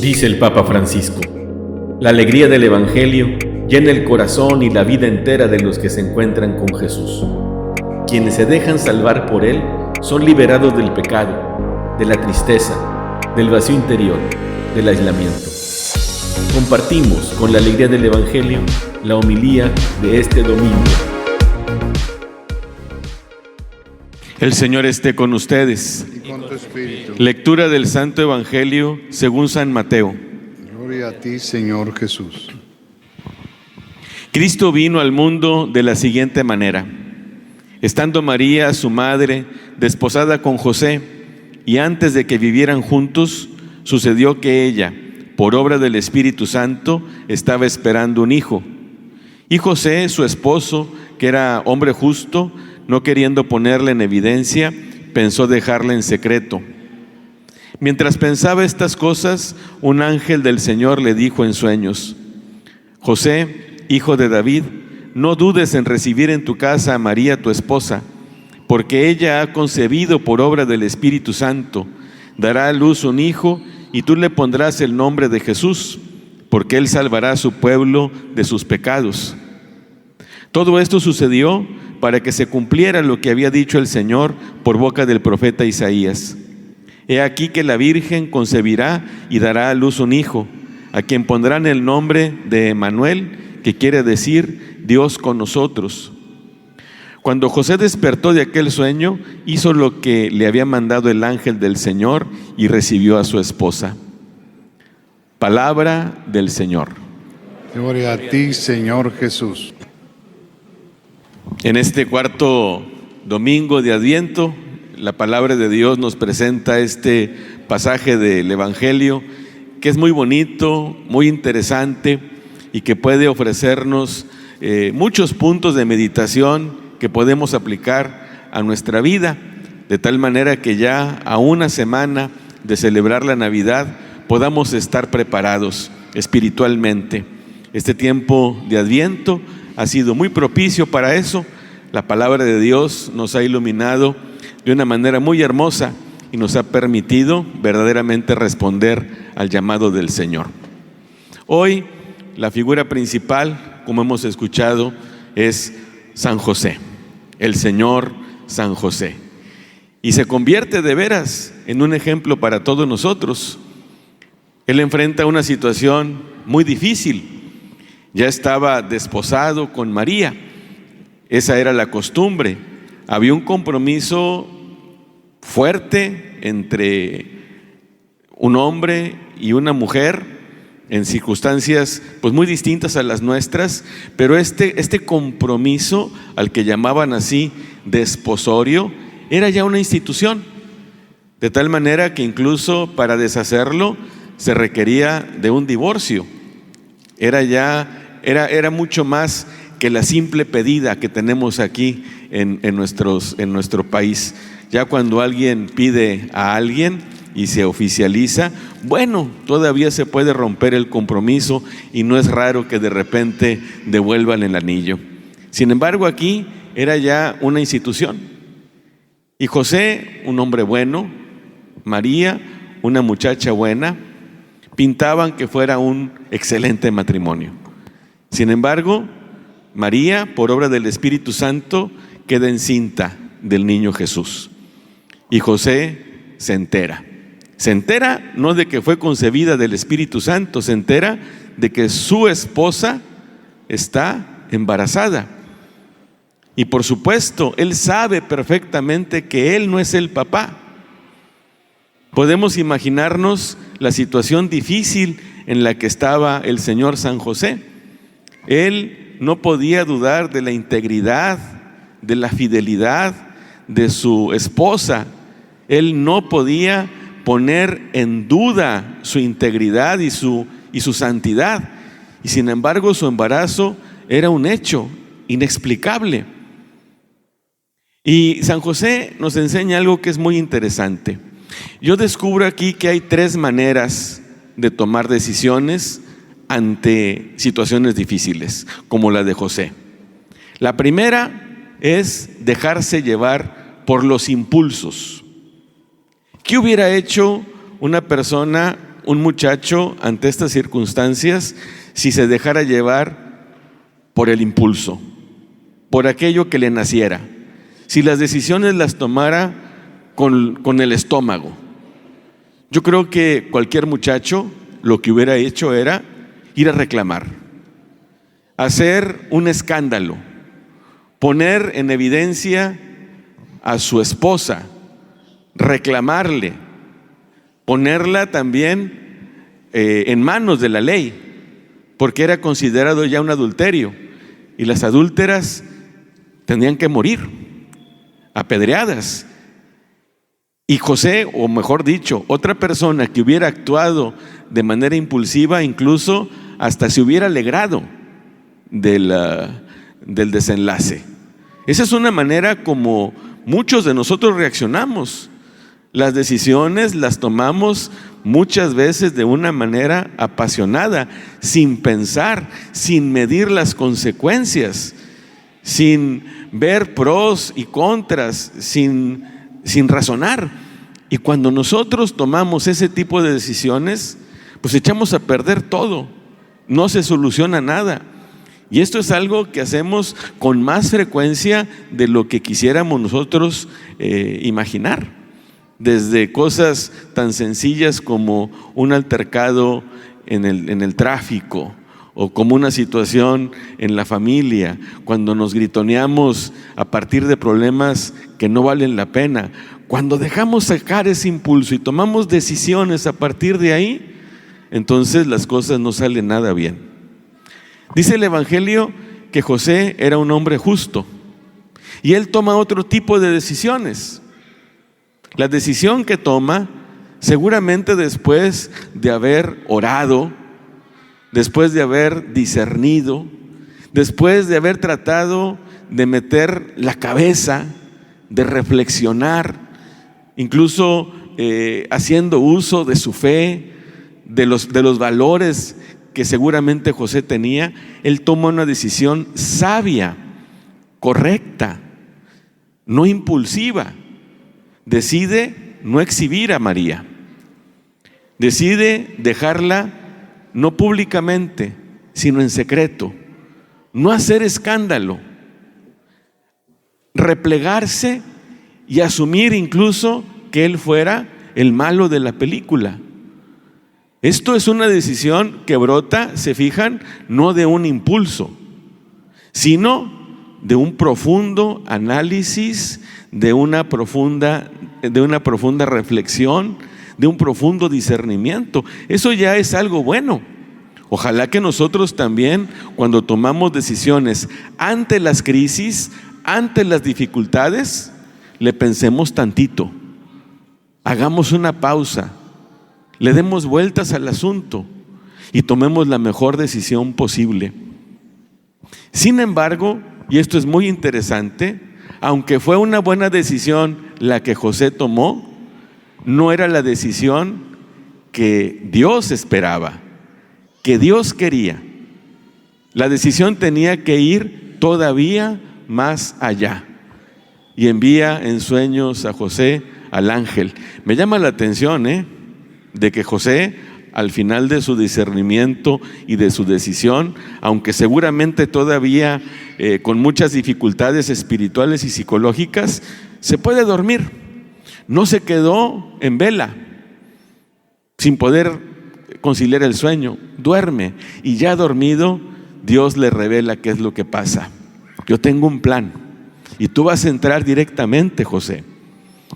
Dice el Papa Francisco: la alegría del Evangelio llena el corazón y la vida entera de los que se encuentran con Jesús. Quienes se dejan salvar por Él son liberados del pecado, de la tristeza, del vacío interior, del aislamiento. Compartimos con la alegría del Evangelio la homilía de este domingo. El Señor esté con ustedes. Y con tu espíritu. Lectura del Santo Evangelio según San Mateo. Gloria a ti, Señor Jesús. Cristo vino al mundo de la siguiente manera. Estando María, su madre, desposada con José, y antes de que vivieran juntos, sucedió que ella, por obra del Espíritu Santo, estaba esperando un hijo. Y José, su esposo, que era hombre justo, no queriendo ponerla en evidencia, pensó dejarla en secreto. Mientras pensaba estas cosas, un ángel del Señor le dijo en sueños: José, hijo de David, no dudes en recibir en tu casa a María tu esposa, porque ella ha concebido por obra del Espíritu Santo. Dará a luz un hijo y tú le pondrás el nombre de Jesús, porque él salvará a su pueblo de sus pecados. Todo esto sucedió para que se cumpliera lo que había dicho el Señor por boca del profeta Isaías. He aquí que la Virgen concebirá y dará a luz un hijo, a quien pondrán el nombre de Emmanuel, que quiere decir Dios con nosotros. Cuando José despertó de aquel sueño, hizo lo que le había mandado el ángel del Señor y recibió a su esposa. Palabra del Señor. Gloria a ti, Señor Jesús. En este cuarto domingo de Adviento, la palabra de Dios nos presenta este pasaje del Evangelio que es muy bonito, muy interesante y que puede ofrecernos muchos puntos de meditación que podemos aplicar a nuestra vida, de tal manera que ya a una semana de celebrar la Navidad podamos estar preparados espiritualmente. Este tiempo de Adviento ha sido muy propicio para eso. La palabra de Dios nos ha iluminado de una manera muy hermosa y nos ha permitido verdaderamente responder al llamado del Señor. Hoy la figura principal, como hemos escuchado, es San José, el Señor San José. Y se convierte de veras en un ejemplo para todos nosotros. Él enfrenta una situación muy difícil. Ya estaba desposado con María. Esa era la costumbre. Había un compromiso fuerte entre un hombre y una mujer en circunstancias pues muy distintas a las nuestras, pero este compromiso, al que llamaban así desposorio, era ya una institución, de tal manera que incluso para deshacerlo se requería de un divorcio. Era mucho más que la simple pedida que tenemos aquí en nuestro país. Ya cuando alguien pide a alguien y se oficializa, bueno, todavía se puede romper el compromiso y no es raro que de repente devuelvan el anillo. Sin embargo, aquí era ya una institución. Y José, un hombre bueno, María, una muchacha buena, pintaban que fuera un excelente matrimonio. Sin embargo, María, por obra del Espíritu Santo, queda encinta del niño Jesús. Y José se entera. Se entera no de que fue concebida del Espíritu Santo, se entera de que su esposa está embarazada. Y por supuesto, él sabe perfectamente que él no es el papá. Podemos imaginarnos la situación difícil en la que estaba el Señor San José. Él no podía dudar de la integridad, de la fidelidad de su esposa. Él no podía poner en duda su integridad y su santidad. Y sin embargo, su embarazo era un hecho inexplicable. Y San José nos enseña algo que es muy interesante. Yo descubro aquí que hay 3 maneras de tomar decisiones ante situaciones difíciles, como la de José. La primera es dejarse llevar por los impulsos. ¿Qué hubiera hecho una persona, un muchacho ante estas circunstancias si se dejara llevar por el impulso, por aquello que le naciera? Si las decisiones las tomara con el estómago. Yo creo que cualquier muchacho lo que hubiera hecho era ir a reclamar, hacer un escándalo, poner en evidencia a su esposa, reclamarle, ponerla también en manos de la ley, porque era considerado ya un adulterio y las adúlteras tenían que morir apedreadas. Y José, o mejor dicho, otra persona que hubiera actuado de manera impulsiva, incluso hasta se hubiera alegrado del desenlace. Esa es una manera como muchos de nosotros reaccionamos. Las decisiones las tomamos muchas veces de una manera apasionada, sin pensar, sin medir las consecuencias, sin ver pros y contras, sin razonar. Y cuando nosotros tomamos ese tipo de decisiones, pues echamos a perder todo, no se soluciona nada. Y esto es algo que hacemos con más frecuencia de lo que quisiéramos nosotros imaginar. Desde cosas tan sencillas como un altercado en el tráfico, o como una situación en la familia, cuando nos gritoneamos a partir de problemas que no valen la pena. Cuando dejamos sacar ese impulso y tomamos decisiones a partir de ahí, entonces las cosas no salen nada bien. Dice el Evangelio que José era un hombre justo y él toma otro tipo de decisiones. La decisión que toma, seguramente después de haber orado, después de haber discernido, después de haber tratado de meter la cabeza, de reflexionar, incluso haciendo uso de su fe, de los valores que seguramente José tenía, él toma una decisión sabia, correcta, no impulsiva. Decide no exhibir a María, decide dejarla no públicamente, sino en secreto, no hacer escándalo, replegarse y asumir incluso que él fuera el malo de la película. Esto es una decisión que brota, se fijan, no de un impulso, sino de un profundo análisis, de una profunda reflexión, de un profundo discernimiento. Eso ya es algo bueno. Ojalá que nosotros también, cuando tomamos decisiones ante las crisis, ante las dificultades, le pensemos tantito, hagamos una pausa, le demos vueltas al asunto y tomemos la mejor decisión posible. Sin embargo, y esto es muy interesante, aunque fue una buena decisión la que José tomó, no era la decisión que Dios esperaba, que Dios quería. La decisión tenía que ir todavía más allá. Y envía en sueños a José al ángel. Me llama la atención, de que José, al final de su discernimiento y de su decisión, aunque seguramente todavía con muchas dificultades espirituales y psicológicas, se puede dormir. No se quedó en vela, sin poder conciliar el sueño. Duerme y ya dormido, Dios le revela qué es lo que pasa. Yo tengo un plan y tú vas a entrar directamente, José.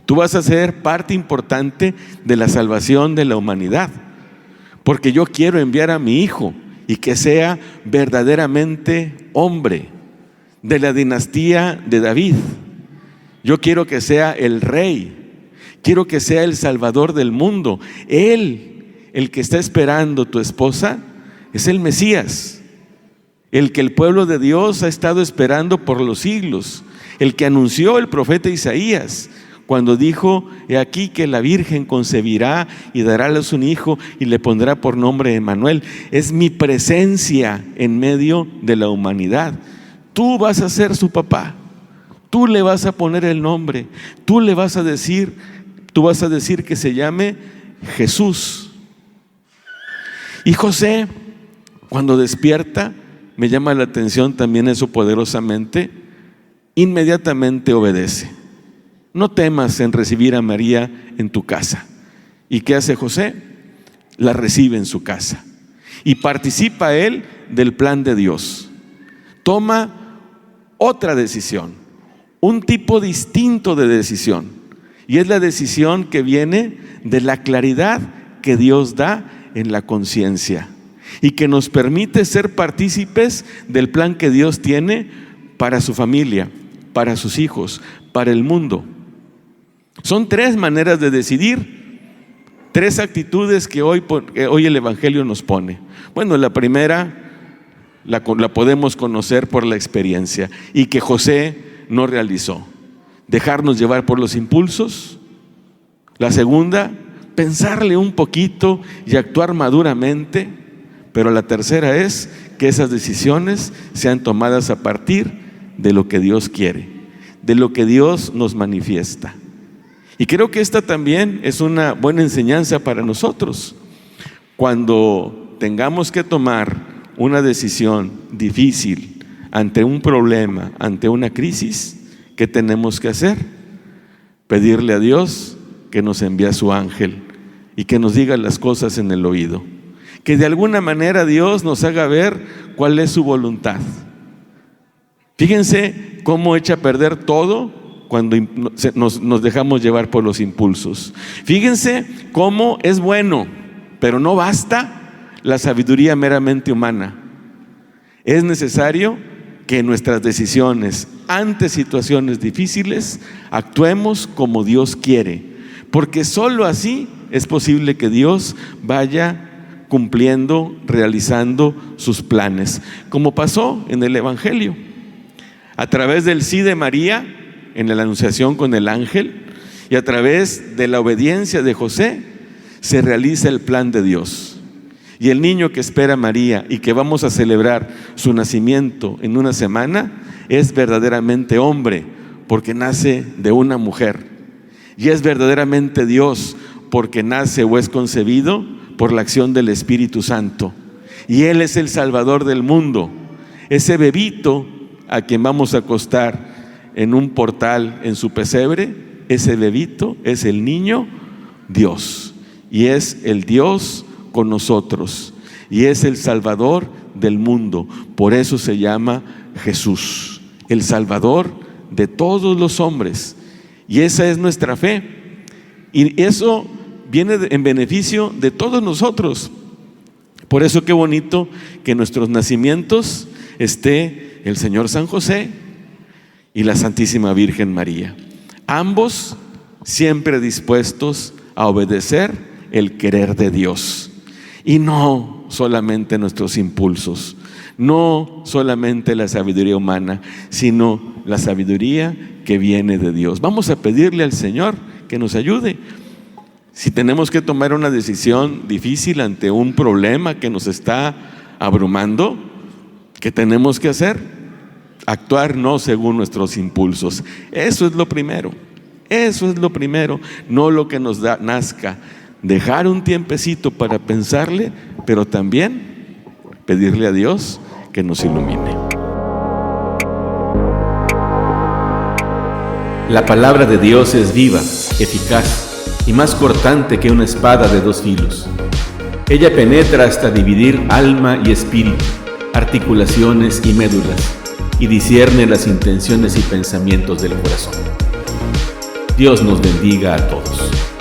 Tú vas a ser parte importante de la salvación de la humanidad, porque yo quiero enviar a mi hijo y que sea verdaderamente hombre de la dinastía de David. Yo quiero que sea el rey, quiero que sea el salvador del mundo. Él, el que está esperando tu esposa, es el Mesías, el que el pueblo de Dios ha estado esperando por los siglos, el que anunció el profeta Isaías cuando dijo: he aquí que la Virgen concebirá y dará a luz un hijo y le pondrá por nombre Emmanuel. Es mi presencia en medio de la humanidad. Tú vas a ser su papá, tú le vas a poner el nombre, tú vas a decir que se llame Jesús. Y José, cuando despierta, me llama la atención también eso poderosamente, inmediatamente obedece. No temas en recibir a María en tu casa. ¿Y qué hace José? La recibe en su casa. Y participa él del plan de Dios. Toma otra decisión, un tipo distinto de decisión. Y es la decisión que viene de la claridad que Dios da en la conciencia y que nos permite ser partícipes del plan que Dios tiene para su familia, para sus hijos, para el mundo. Son 3 maneras de decidir, 3 actitudes que hoy el Evangelio nos pone. Bueno, la primera la podemos conocer por la experiencia y que José no realizó. Dejarnos llevar por los impulsos. La segunda, pensarle un poquito y actuar maduramente. Pero la tercera es que esas decisiones sean tomadas a partir de lo que Dios quiere, de lo que Dios nos manifiesta. Y creo que esta también es una buena enseñanza para nosotros. Cuando tengamos que tomar una decisión difícil ante un problema, ante una crisis, ¿qué tenemos que hacer? Pedirle a Dios que nos envíe a su ángel y que nos diga las cosas en el oído. Que de alguna manera Dios nos haga ver cuál es su voluntad. Fíjense cómo echa a perder todo cuando nos dejamos llevar por los impulsos. Fíjense cómo es bueno, pero no basta la sabiduría meramente humana. Es necesario que en nuestras decisiones ante situaciones difíciles actuemos como Dios quiere, porque solo así es posible que Dios vaya cumpliendo, realizando sus planes, como pasó en el Evangelio. A través del sí de María en la anunciación con el ángel y a través de la obediencia de José se realiza el plan de Dios. Y el niño que espera María y que vamos a celebrar su nacimiento en una semana es verdaderamente hombre porque nace de una mujer. Y es verdaderamente Dios porque nace o es concebido por la acción del Espíritu Santo. Y Él es el Salvador del mundo. Ese bebito a quien vamos a acostar en un portal en su pesebre, ese bebito es el niño Dios. Y es el Dios con nosotros y es el Salvador del mundo. Por eso se llama Jesús, el Salvador de todos los hombres. Y esa es nuestra fe. Y eso viene en beneficio de todos nosotros. Por eso qué bonito que en nuestros nacimientos esté el Señor San José y la Santísima Virgen María. Ambos siempre dispuestos a obedecer el querer de Dios. Y no solamente nuestros impulsos, no solamente la sabiduría humana, sino la sabiduría que viene de Dios. Vamos a pedirle al Señor que nos ayude. Si tenemos que tomar una decisión difícil ante un problema que nos está abrumando, ¿qué tenemos que hacer? Actuar no según nuestros impulsos. Eso es lo primero. Eso es lo primero, no lo que nos nazca. Dejar un tiempecito para pensarle, pero también pedirle a Dios que nos ilumine. La palabra de Dios es viva, eficaz y más cortante que una espada de 2 filos. Ella penetra hasta dividir alma y espíritu, articulaciones y médulas, y discierne las intenciones y pensamientos del corazón. Dios nos bendiga a todos.